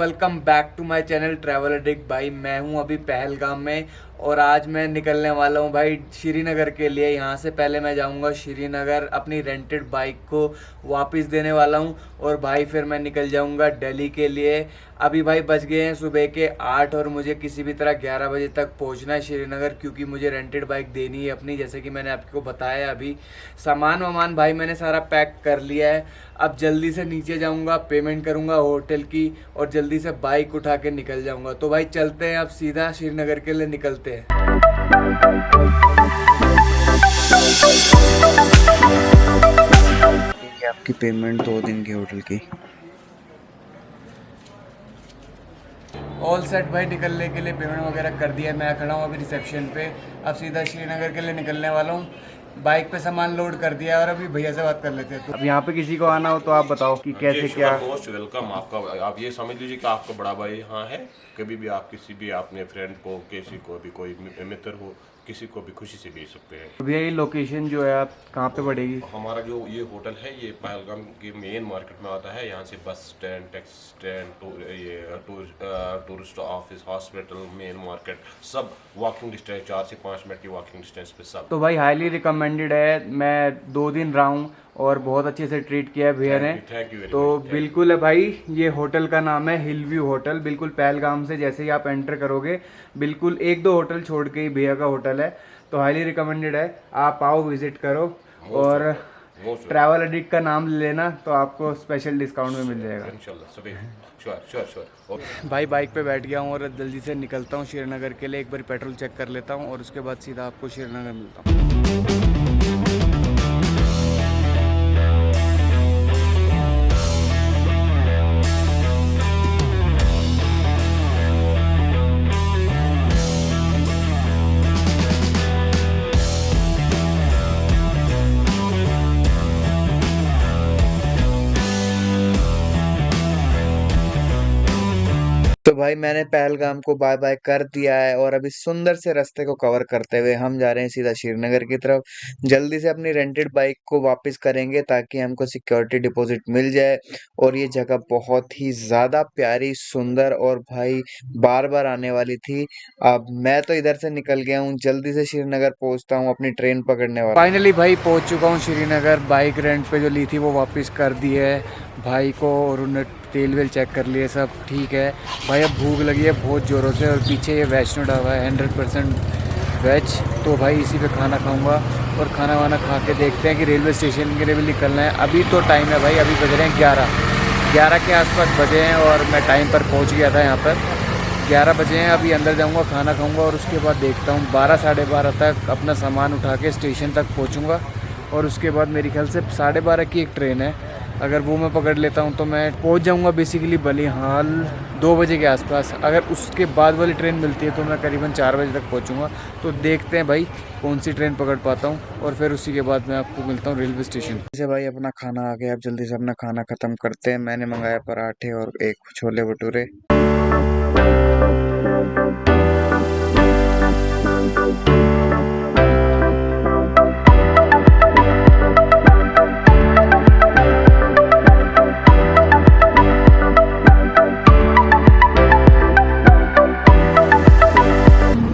Welcome back to my channel travel addict. भाई मैं हूं अभी पहलगाम में और आज मैं निकलने वाला हूं भाई श्रीनगर के लिए। यहां से पहले मैं जाऊंगा श्रीनगर, अपनी रेंटेड बाइक को वापस देने वाला हूं और भाई फिर मैं निकल जाऊंगा दिल्ली के लिए। अभी भाई बज गए हैं सुबह के 8 और मुझे किसी भी तरह 11 बजे तक पहुंचना है श्रीनगर, क्योंकि मुझे रेंटेड बाइक देनी है अपनी, जैसे कि मैंने आपको बताया। अभी सामान वामान भाई मैंने सारा पैक कर लिया है। अब जल्दी से नीचे जाऊंगा, पेमेंट करूंगा होटल की और जल्दी से बाइक उठा के निकल जाऊंगा। तो भाई चलते हैं, अब सीधा श्रीनगर के लिए निकलते हैं। ये आपकी पेमेंट 2 दिन की होटल की। ऑल सेट भाई, निकलने के लिए पेमेंट वगैरह कर दिया है। मैं खड़ा हूँ अभी रिसेप्शन पे। अब सीधा श्रीनगर के लिए निकलने वाला हूँ। बाइक पे सामान लोड कर दिया है और अभी भैया से बात कर लेते हैं। तो अब यहाँ पे किसी को आना हो तो आप बताओ कि कैसे क्या। मोस्ट वेलकम आपका। आप ये समझ लीजिए कि आपका बड़ा भाई यहाँ है। कभी भी आप किसी भी अपने फ्रेंड को, किसी को भी, कोई मित्र हो, किसी को भी खुशी से भेज सकते हैं। भैया ये लोकेशन जो है आप कहाँ पे पड़ेगी? हमारा जो ये होटल है ये पहलगाम के मेन मार्केट में आता है। यहाँ से बस स्टैंड, टैक्सी स्टैंड, ये tourist office, hospital, main market सब वॉकिंग डिस्टेंस, 4 से 5 मिनट की वॉकिंग डिस्टेंस पे सब। तो भाई हाईली रिकमेंडेड है। मैं 2 दिन रहा हूँ और बहुत अच्छे से ट्रीट किया है भैया ने। Thank you. तो बिल्कुल है भाई, ये होटल का नाम है हिल व्यू होटल। बिल्कुल पहलगाम से जैसे ही आप एंटर करोगे, बिल्कुल 1-2 होटल छोड़ के ही भैया का होटल है। तो हाईली रिकमेंडेड है, आप आओ विजिट करो और ट्रैवल एडिक्ट का नाम लेना तो आपको स्पेशल डिस्काउंट में मिल जाएगा इंशाल्लाह। श्योर। भाई बाइक पे बैठ गया हूँ और जल्दी से निकलता हूँ श्रीनगर के लिए। एक बार पेट्रोल चेक कर लेता हूँ और उसके बाद सीधा आपको श्रीनगर मिलता हूँ। तो भाई मैंने पहलगाम को बाय बाय कर दिया है और अभी सुंदर से रास्ते को कवर करते हुए हम जा रहे हैं सीधा श्रीनगर की तरफ। जल्दी से अपनी रेंटेड बाइक को वापस करेंगे ताकि हमको सिक्योरिटी डिपॉजिट मिल जाए। और ये जगह बहुत ही ज़्यादा प्यारी, सुंदर और भाई बार बार आने वाली थी। अब मैं तो इधर से निकल गया हूँ, जल्दी से श्रीनगर पहुँचता हूँ, अपनी ट्रेन पकड़ने वाला। फाइनली भाई पहुंच चुका हूँ श्रीनगर। बाइक रेंट पे जो ली थी वो वापस कर दी है भाई को और उन्हें तेल वेल चेक कर लिए, सब ठीक है भाई। अब भूख लगी है बहुत ज़ोरों से और पीछे ये वैष्णो ढाबा है 100% वेज। तो भाई इसी पे खाना खाऊंगा और खाना वाना खा के देखते हैं कि रेलवे स्टेशन के लिए भी निकलना है। अभी तो टाइम है भाई, अभी बज रहे हैं 11 के आसपास बजे हैं और मैं टाइम पर पहुँच गया था यहाँ पर। 11 बजे हैं। अभी अंदर जाऊंगा, खाना खाऊंगा और उसके बाद देखता हूँ 12 साढ़े 12 तक अपना सामान उठा के स्टेशन तक पहुँचूँगा। और उसके बाद मेरे ख्याल से 12:30 की एक ट्रेन है, अगर वो मैं पकड़ लेता हूँ तो मैं पहुँच जाऊँगा बेसिकली बलिहाल 2 बजे के आसपास। अगर उसके बाद वाली ट्रेन मिलती है तो मैं करीबन 4 बजे तक पहुँचूँगा। तो देखते हैं भाई कौन सी ट्रेन पकड़ पाता हूँ और फिर उसी के बाद मैं आपको मिलता हूँ रेलवे स्टेशन। जैसे भाई अपना खाना आ गया, अब जल्दी से अपना खाना खत्म करते हैं। मैंने मंगाया पराठे और एक छोले भटूरे।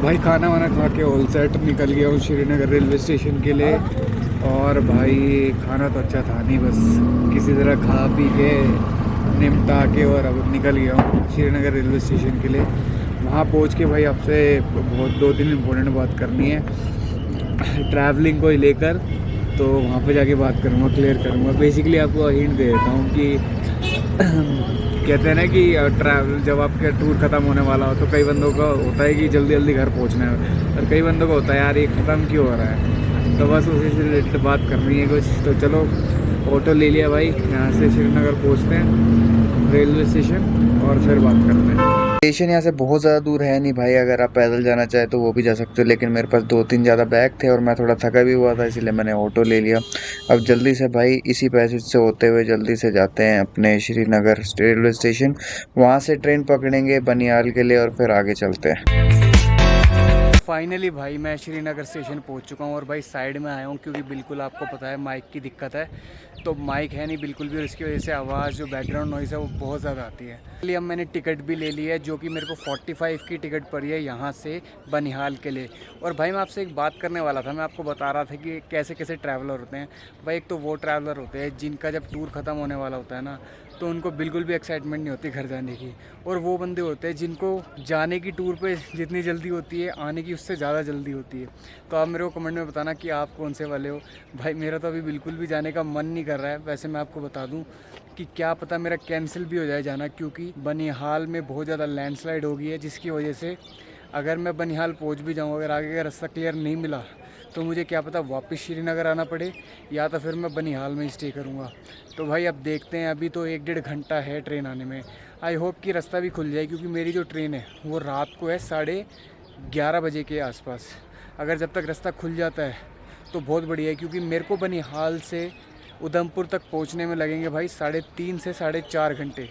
भाई खाना वाना खा के ऑल सेट निकल गया हूँ श्रीनगर रेलवे स्टेशन के लिए। और भाई खाना तो अच्छा था नहीं, बस किसी तरह खा पी के निपटा के और अब निकल गया हूँ श्रीनगर रेलवे स्टेशन के लिए। वहाँ पहुँच के भाई आपसे बहुत 2-3 इम्पोर्टेंट बात करनी है ट्रैवलिंग को ही लेकर। तो वहाँ पे जाके बात करूँगा, क्लियर करूँगा। बेसिकली आपको हिंट दे देता हूँ कि कहते हैं ना कि ट्रैवल जब आपका टूर ख़त्म होने वाला हो तो कई बंदों का होता है कि जल्दी जल्दी घर पहुँचना है और कई बंदों का होता है यार ये ख़त्म क्यों हो रहा है। तो बस उसी से रिलेटेड बात करनी है कुछ। तो चलो ऑटो ले लिया भाई, यहाँ से श्रीनगर पहुँचते हैं रेलवे स्टेशन और फिर बात करते हैं। स्टेशन यहाँ से बहुत ज़्यादा दूर है नहीं भाई, अगर आप पैदल जाना चाहे तो वो भी जा सकते हो, लेकिन मेरे पास 2-3 ज़्यादा बैग थे और मैं थोड़ा थका भी हुआ था, इसलिए मैंने ऑटो ले लिया। अब जल्दी से भाई इसी पैसेज से होते हुए जल्दी से जाते हैं अपने श्रीनगर रेलवे स्टेशन। वहाँ से ट्रेन पकड़ेंगे बनियाल के लिए और फिर आगे चलते हैं। फाइनली भाई मैं श्रीनगर स्टेशन पहुंच चुका हूं और भाई साइड में आया हूं क्योंकि बिल्कुल आपको पता है माइक की दिक्कत है, तो माइक है नहीं बिल्कुल भी और इसकी वजह से आवाज़ जो बैकग्राउंड नॉइज़ है वो बहुत ज़्यादा आती है। इसलिए अब मैंने टिकट भी ले ली है जो कि मेरे को 45 की टिकट पड़ी है यहाँ से बनिहाल के लिए। और भाई मैं आपसे एक बात करने वाला था, मैं आपको बता रहा था कि कैसे कैसे ट्रैवलर होते हैं। भाई एक तो वो ट्रैवलर होते हैं जिनका जब टूर ख़त्म होने वाला होता है ना तो उनको बिल्कुल भी एक्साइटमेंट नहीं होती घर जाने की, और वो बंदे होते हैं जिनको जाने की टूर पे जितनी जल्दी होती है आने की उससे ज़्यादा जल्दी होती है। तो आप मेरे को कमेंट में बताना कि आप कौन से वाले हो। भाई मेरा तो अभी बिल्कुल भी जाने का मन नहीं कर रहा है। वैसे मैं आपको बता दूं कि क्या पता मेरा कैंसिल भी हो जाए जाना, क्योंकि बनिहाल में बहुत ज़्यादा लैंडस्लाइड हो गई है जिसकी वजह से अगर मैं बनिहाल पहुँच भी जाऊँ, अगर आगे का रास्ता क्लियर नहीं मिला तो मुझे क्या पता वापस श्रीनगर आना पड़े या तो फिर मैं बनिहाल में ही स्टे करूँगा। तो भाई अब देखते हैं, अभी तो 1-1.5 घंटा है ट्रेन आने में। आई होप कि रास्ता भी खुल जाए क्योंकि मेरी जो ट्रेन है वो रात को है 11:30 बजे के आसपास। अगर जब तक रास्ता खुल जाता है तो बहुत बढ़िया है, क्योंकि मेरे को बनिहाल से उधमपुर तक पहुंचने में लगेंगे भाई 3.5 से 4.5 घंटे।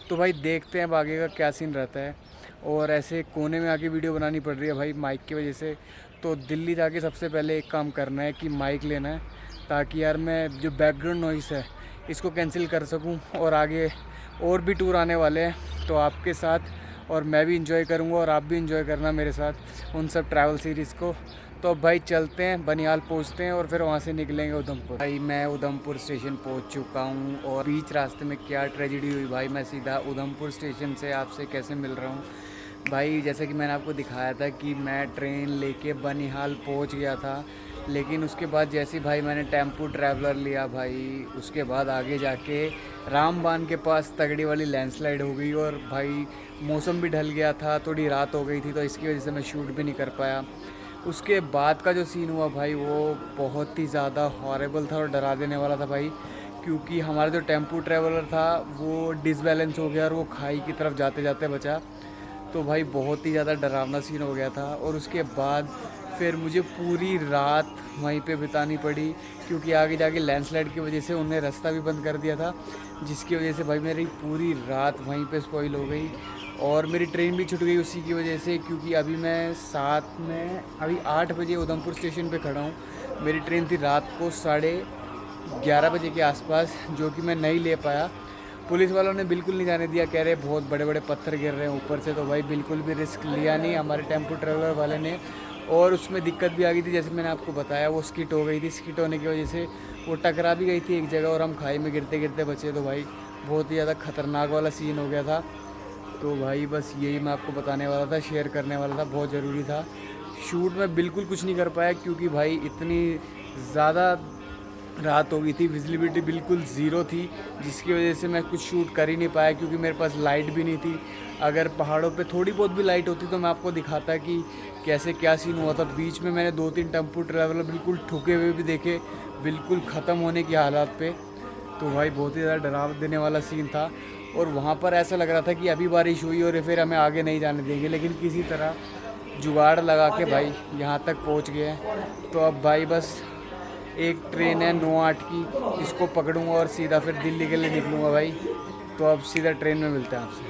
तो भाई देखते हैं अब आगे का क्या सीन रहता है। और ऐसे कोने में आके वीडियो बनानी पड़ रही है भाई माइक की वजह से। तो दिल्ली जाके सबसे पहले एक काम करना है कि माइक लेना है, ताकि यार मैं जो बैकग्राउंड नॉइस है इसको कैंसिल कर सकूं। और आगे और भी टूर आने वाले हैं तो आपके साथ, और मैं भी इंजॉय करूंगा और आप भी इंजॉय करना मेरे साथ उन सब ट्रैवल सीरीज़ को। तो अब भाई चलते हैं, बनिहाल पहुंचते हैं और फिर वहां से निकलेंगे उधमपुर। भाई मैं उधमपुर स्टेशन पहुंच चुका हूं और बीच रास्ते में क्या ट्रेजेडी हुई भाई, मैं सीधा उधमपुर स्टेशन से आपसे कैसे मिल रहा हूं। भाई जैसे कि मैंने आपको दिखाया था कि मैं ट्रेन लेके बनिहाल पहुंच गया था, लेकिन उसके बाद जैसे भाई मैंने टेम्पो ट्रैवलर लिया भाई, उसके बाद आगे जाके रामबान के पास तगड़ी वाली लैंडस्लाइड हो गई और भाई मौसम भी ढल गया था, थोड़ी रात हो गई थी, तो इसकी वजह से मैं शूट भी नहीं कर पाया। उसके बाद का जो सीन हुआ भाई वो बहुत ही ज़्यादा हॉरेबल था और डरा देने वाला था भाई, क्योंकि हमारा जो टेम्पो ट्रैवलर था वो डिसबैलेंस हो गया और वो खाई की तरफ जाते जाते बचा। तो भाई बहुत ही ज़्यादा डरावना सीन हो गया था। और उसके बाद फिर मुझे पूरी रात वहीं पे बितानी पड़ी, क्योंकि आगे जाके लैंडस्लाइड की वजह से उन्होंने रास्ता भी बंद कर दिया था, जिसकी वजह से भाई मेरी पूरी रात वहीं पे स्पॉइल हो गई। और मेरी ट्रेन भी छूट गई उसी की वजह से, क्योंकि अभी मैं 8 बजे उधमपुर स्टेशन पे खड़ा हूँ। मेरी ट्रेन थी रात को 11:30 बजे के आसपास, जो कि मैं नहीं ले पाया। पुलिस वालों ने बिल्कुल नहीं जाने दिया, कह रहे बहुत बड़े बड़े पत्थर गिर रहे हैं ऊपर से। तो भाई बिल्कुल भी रिस्क लिया नहीं हमारे टेम्पो ट्रैवलर वाले ने। और उसमें दिक्कत भी आ गई थी, जैसे मैंने आपको बताया वो स्किट हो गई थी। स्किट होने की वजह से वो टकरा भी गई थी एक जगह और हम खाई में गिरते गिरते बचे। तो भाई बहुत ही ज़्यादा ख़तरनाक वाला सीन हो गया था। तो भाई बस यही मैं आपको बताने वाला था, शेयर करने वाला था, बहुत ज़रूरी था। शूट में बिल्कुल कुछ नहीं कर पाया क्योंकि भाई इतनी ज़्यादा रात हो गई थी, विजिबिलिटी बिल्कुल ज़ीरो थी, जिसकी वजह से मैं कुछ शूट कर ही नहीं पाया, क्योंकि मेरे पास लाइट भी नहीं थी। अगर पहाड़ों पे थोड़ी बहुत भी लाइट होती तो मैं आपको दिखाता कि कैसे क्या सीन हुआ था। बीच में मैंने 2-3 टेम्पो ट्रैवलर बिल्कुल ठुके हुए भी देखे, बिल्कुल ख़त्म होने की हालात पे। तो भाई बहुत ही ज़्यादा डरा देने वाला सीन था। और वहाँ पर ऐसा लग रहा था कि अभी बारिश हुई और फिर हमें आगे नहीं जाने देंगे, लेकिन किसी तरह जुगाड़ लगा के भाई यहाँ तक पहुँच गए। तो अब भाई बस एक ट्रेन है 9-8 की, इसको पकड़ूंगा और सीधा फिर दिल्ली के लिए निकलूँगा भाई। तो अब सीधा ट्रेन में मिलते हैं आपसे।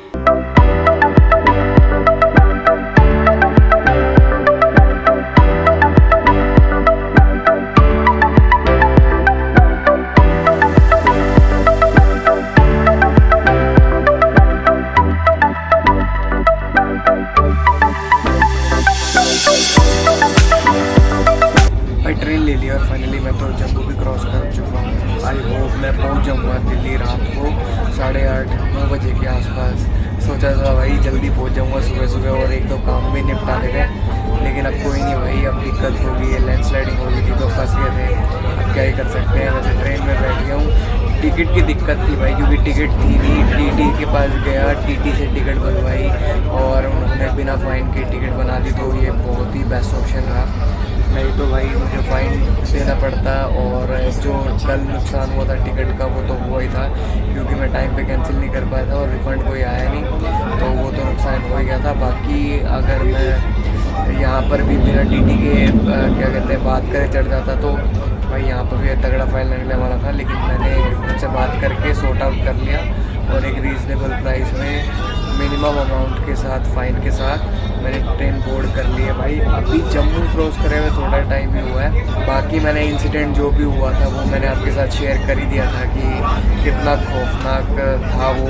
ट्रेन ले लिया और फाइनली मैं तो जम्मू भी क्रॉस कर चुका हूँ। आई होप मैं पहुँच जाऊँगा दिल्ली रात को 8:30-9 बजे के आसपास। सोचा था भाई जल्दी पहुँच जाऊँगा सुबह सुबह और 1-2 काम भी निपटा देते, लेकिन अब कोई नहीं भाई, अब दिक्कत हो गई है, लैंडस्लाइडिंग हो गई थी तो फंस गए थे। अब क्या ही कर सकते हैं। वैसे ट्रेन में बैठ गया हूँ। टिकट की दिक्कत थी भाई, क्योंकि टिकट थी नहीं। टीटी के पास गया, टीटी से टिकट बनवाई और उन्होंने बिना फ़ाइन की टिकट बना दी। तो ये बहुत ही बेस्ट ऑप्शन रहा, नहीं तो भाई मुझे फ़ाइन देना पड़ता। और जो कल नुकसान हुआ था टिकट का वो तो हुआ ही था, क्योंकि मैं टाइम पे कैंसिल नहीं कर पाया था और रिफ़ंड कोई आया नहीं, तो वो तो नुकसान हो ही गया था। बाकी अगर मैं यहाँ पर भी बिना टीटी के क्या कहते हैं बात करे चढ़ जाता तो भाई यहाँ पर भी तगड़ा फाइन लगने वाला था। लेकिन मैंने उनसे बात करके सॉर्ट आउट कर लिया और एक रीज़नेबल प्राइस में मिनिमम अमाउंट के साथ फ़ाइन के साथ मैंने ट्रेन बोर्ड कर ली है भाई। अभी जम्मू क्रॉस करे हुए थोड़ा टाइम ही हुआ है। बाकी मैंने इंसिडेंट जो भी हुआ था वो मैंने आपके साथ शेयर कर ही दिया था कि कितना खौफनाक था वो।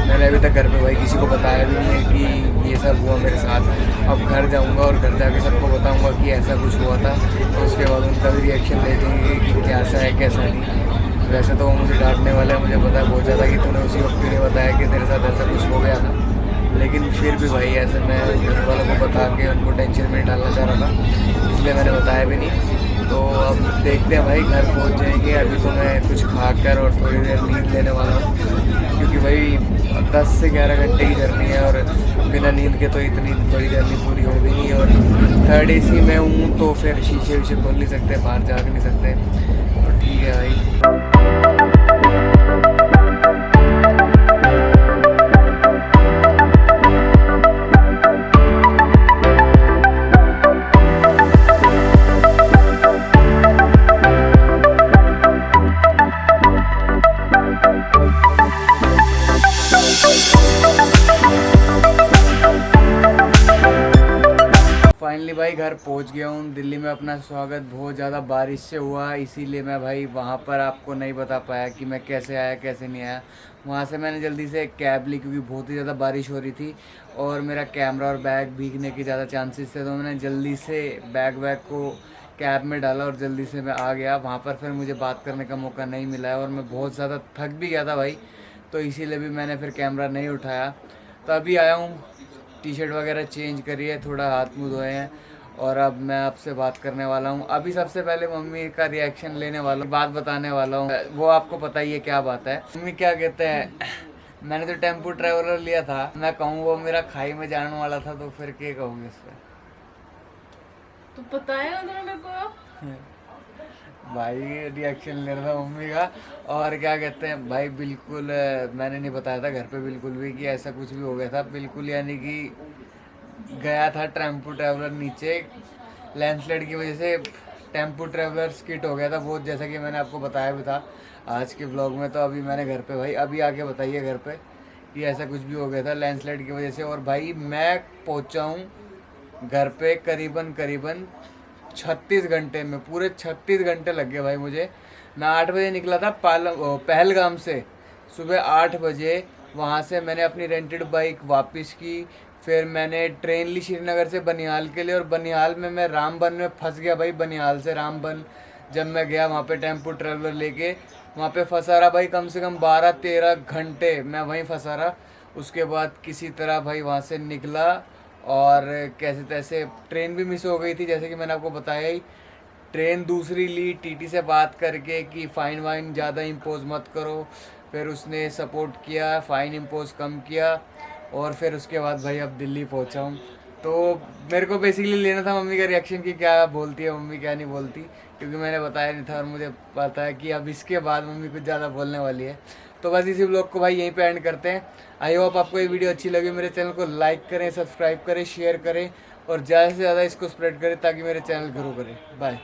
मैंने अभी तक घर पे भाई किसी को बताया भी नहीं है कि ये सब हुआ मेरे साथ। अब घर जाऊंगा और घर जाके सबको बताऊंगा कि ऐसा कुछ हुआ था, तो उसके बाद उनका भी रिएक्शन देखेंगे कि कैसा है कैसा नहीं। वैसे तो वो मुझे डांटने वाला है, मुझे पता है बहुत ज़्यादा कि तूने उसी वक्त नहीं बताया कि तेरे साथ ऐसा कुछ हो गया था। लेकिन फिर भी भाई ऐसे मैं घर वालों को बता के उनको टेंशन में डालना चाह रहा था, इसलिए मैंने बताया भी नहीं। तो अब देखते हैं भाई, घर पहुंच जाएंगे। अभी तो मैं कुछ खाकर और थोड़ी देर नींद लेने वाला हूँ, क्योंकि भाई 10 से 11 घंटे की जर्नी है और बिना नींद के तो इतनी बड़ी जर्नी पूरी हो भी नहीं। और थर्ड AC में हूँ तो फिर शीशे वीशे खोल नहीं सकते, बाहर जा नहीं सकते। तो ठीक है भाई। फाइनली भाई घर पहुंच गया हूँ। दिल्ली में अपना स्वागत बहुत ज़्यादा बारिश से हुआ, इसीलिए मैं भाई वहाँ पर आपको नहीं बता पाया कि मैं कैसे आया कैसे नहीं आया। वहाँ से मैंने जल्दी से एक कैब ली, क्योंकि बहुत ही ज़्यादा बारिश हो रही थी और मेरा कैमरा और बैग भीगने के ज़्यादा चांसेस थे। तो मैंने जल्दी से बैग को कैब में डाला और जल्दी से मैं आ गया। वहाँ पर फिर मुझे बात करने का मौका नहीं मिला है और मैं बहुत ज़्यादा थक भी गया था भाई, तो इसीलिए भी मैंने फिर कैमरा नहीं उठाया। तो अभी आया हूँ, टी-शर्ट वगैरह चेंज करी है, थोड़ा हाथ मुँह धोए हैं और अब मैं आपसे बात करने वाला हूँ। अभी सबसे पहले मम्मी का रिएक्शन लेने वाला हूँ, बात बताने वाला हूँ। वो आपको पता ही है क्या बात है। मम्मी क्या कहते हैं, मैंने तो टेम्पो ट्रैवलर लिया था, मैं कहूँ वो मेरा खाई में जाने वाला था, तो फिर क्या कहूँगी इस पर? तो बताएगा ना मेरे को। भाई रिएक्शन ले रहा था मम्मी का। और क्या कहते हैं भाई, बिल्कुल मैंने नहीं बताया था घर पे बिल्कुल भी कि ऐसा कुछ भी हो गया था, बिल्कुल। यानी कि गया था टेम्पो ट्रैवलर नीचे, लैंडस्लाइड की वजह से टेम्पो ट्रैवलर स्किट हो गया था बहुत, जैसा कि मैंने आपको बताया भी था आज के ब्लॉग में। तो अभी मैंने घर पे भाई अभी आके बताइए घर पे कि ऐसा कुछ भी हो गया था लैंडस्लाइड की वजह से। और भाई मैं पहुंचा हूँ घर पे करीबन 36 घंटे में, पूरे 36 घंटे लग गए भाई मुझे। मैं 8 बजे निकला था पहलगाम से, सुबह 8 बजे। वहाँ से मैंने अपनी रेंटेड बाइक वापस की, फिर मैंने ट्रेन ली श्रीनगर से बनिहाल के लिए, और बनिहाल में मैं रामबन में फंस गया भाई। बनिहाल से रामबन जब मैं गया वहाँ पे टेम्पो ट्रैवलर लेके, वहाँ पे फंसा रहा भाई कम से कम 12-13 घंटे मैं वहीं फंसा रहा। उसके बाद किसी तरह भाई वहाँ से निकला और कैसे तैसे ट्रेन भी मिस हो गई थी, जैसे कि मैंने आपको बताया ही। ट्रेन दूसरी ली टीटी से बात करके कि फ़ाइन वाइन ज़्यादा इम्पोज मत करो, फिर उसने सपोर्ट किया, फ़ाइन इम्पोज कम किया। और फिर उसके बाद भाई अब दिल्ली पहुंचा हूँ। तो मेरे को बेसिकली लेना था मम्मी का रिएक्शन कि क्या बोलती है मम्मी क्या नहीं बोलती, क्योंकि मैंने बताया नहीं था और मुझे पता है कि अब इसके बाद मम्मी कुछ ज़्यादा बोलने वाली है। तो बस इसी ब्लॉग को भाई यहीं पे एंड करते हैं। आई होप आपको ये वीडियो अच्छी लगी। मेरे चैनल को लाइक करें, सब्सक्राइब करें, शेयर करें और ज़्यादा से ज़्यादा इसको स्प्रेड करें ताकि मेरे चैनल ग्रो करे। बाय।